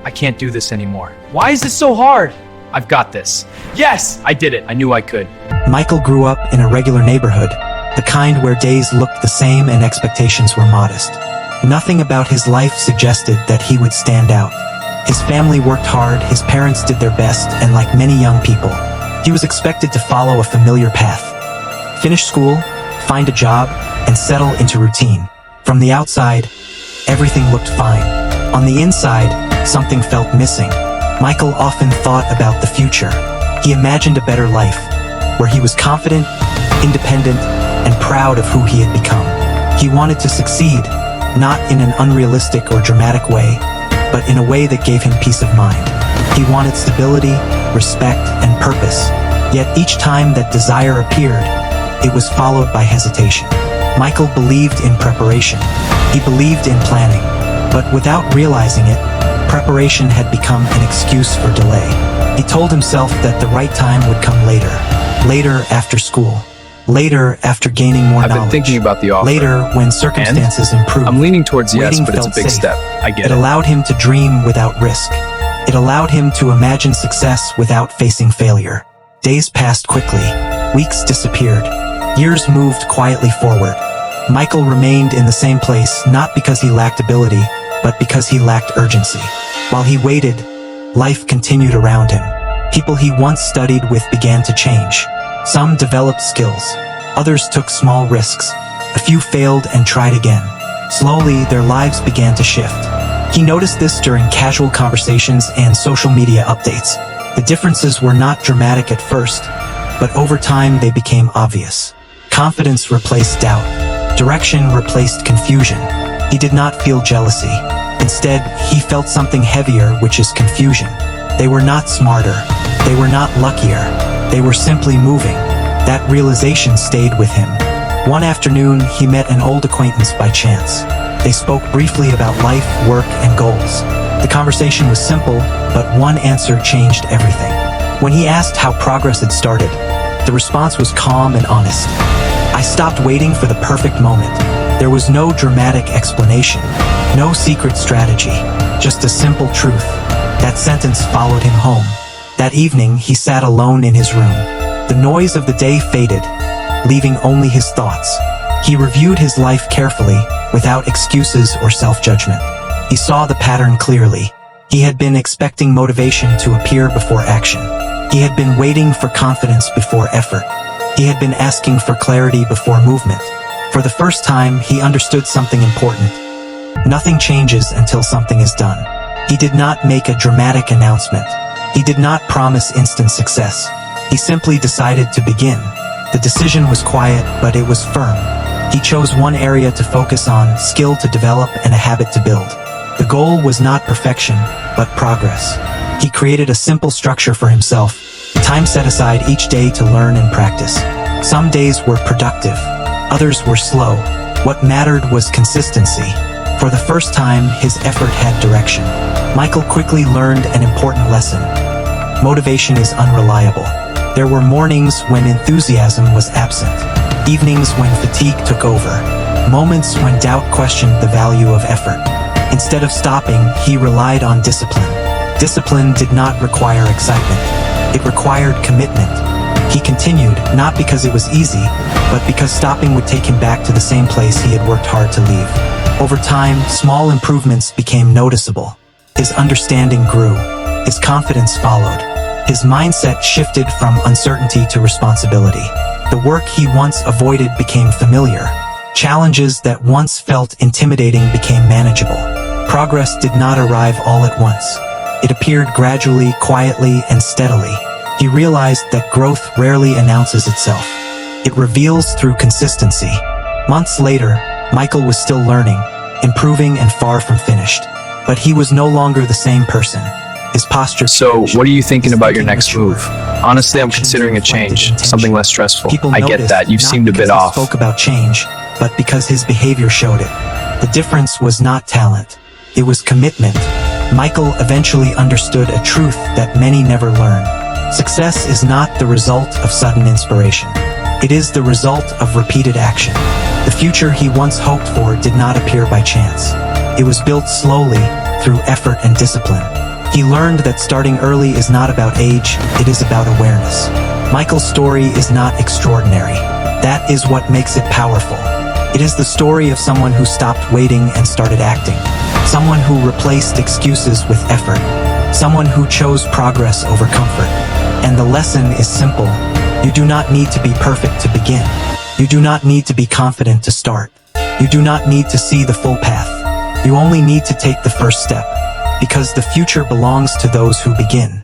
I can't do this anymore. Why is this so hard? I've got this. Yes, I did it. I knew I could. Michael grew up in a regular neighborhood, the kind where days looked the same and expectations were modest. Nothing about his life suggested that he would stand out. His family worked hard, his parents did their best, and like many young people, he was expected to follow a familiar path. Finish school, find a job, and settle into routine. From the outside, everything looked fine. On the inside, something felt missing. Michael often thought about the future. He imagined a better life, where he was confident, independent, and proud of who he had become. He wanted to succeed, not in an unrealistic or dramatic way, but in a way that gave him peace of mind. He wanted stability, respect, and purpose. Yet each time that desire appeared, it was followed by hesitation. Michael believed in preparation. He believed in planning. But without realizing it, preparation had become an excuse for delay. He told himself that the right time would come later. Later after school. Later after gaining more knowledge. I've been thinking about the offer. Later when circumstances improved. I'm leaning towards yes, Waiting but it's a felt big safe. step. I get It it. allowed him to dream without risk. It allowed him to imagine success without facing failure. Days passed quickly. Weeks disappeared. Years moved quietly forward. Michael remained in the same place, not because he lacked ability, but because he lacked urgency. While he waited, life continued around him. People he once studied with began to change. Some developed skills. Others took small risks. A few failed and tried again. Slowly, their lives began to shift. He noticed this during casual conversations and social media updates. The differences were not dramatic at first, but over time they became obvious. Confidence replaced doubt. Direction replaced confusion. He did not feel jealousy. Instead, he felt something heavier, which is confusion. They were not smarter. They were not luckier. They were simply moving. That realization stayed with him. One afternoon, he met an old acquaintance by chance. They spoke briefly about life, work, and goals. The conversation was simple, but one answer changed everything. When he asked how progress had started, the response was calm and honest. I stopped waiting for the perfect moment. There was no dramatic explanation, no secret strategy, just a simple truth. That sentence followed him home. That evening, he sat alone in his room. The noise of the day faded, leaving only his thoughts. He reviewed his life carefully, without excuses or self-judgment. He saw the pattern clearly. He had been expecting motivation to appear before action. He had been waiting for confidence before effort. He had been asking for clarity before movement. For the first time, he understood something important. Nothing changes until something is done. He did not make a dramatic announcement. He did not promise instant success. He simply decided to begin. The decision was quiet, but it was firm. He chose one area to focus on, skill to develop, and a habit to build. The goal was not perfection, but progress. He created a simple structure for himself. Time set aside each day to learn and practice. Some days were productive. Others were slow. What mattered was consistency. For the first time, his effort had direction. Michael quickly learned an important lesson. Motivation is unreliable. There were mornings when enthusiasm was absent. Evenings when fatigue took over. Moments when doubt questioned the value of effort. Instead of stopping, he relied on discipline. Discipline did not require excitement. It required commitment. He continued, not because it was easy, but because stopping would take him back to the same place he had worked hard to leave. Over time, small improvements became noticeable. His understanding grew. His confidence followed. His mindset shifted from uncertainty to responsibility. The work he once avoided became familiar. Challenges that once felt intimidating became manageable. Progress did not arrive all at once. It appeared gradually, quietly, and steadily. He realized that growth rarely announces itself. It reveals through consistency. Months later, Michael was still learning, improving, and far from finished. But he was no longer the same person. His posture So, changed. what are you thinking His about your thinking next matured. move? Honestly, I'm Actions considering a reflected change, intention. something less stressful. People I get noticed that. You not seemed a because bit he off. spoke about change, but because his behavior showed it. The difference was not talent. It was commitment. Michael eventually understood a truth that many never learn. Success is not the result of sudden inspiration. It is the result of repeated action. The future he once hoped for did not appear by chance. It was built slowly, through effort and discipline. He learned that starting early is not about age, it is about awareness. Michael's story is not extraordinary. That is what makes it powerful. It is the story of someone who stopped waiting and started acting. Someone who replaced excuses with effort. Someone who chose progress over comfort. And the lesson is simple. You do not need to be perfect to begin. You do not need to be confident to start. You do not need to see the full path. You only need to take the first step. Because the future belongs to those who begin.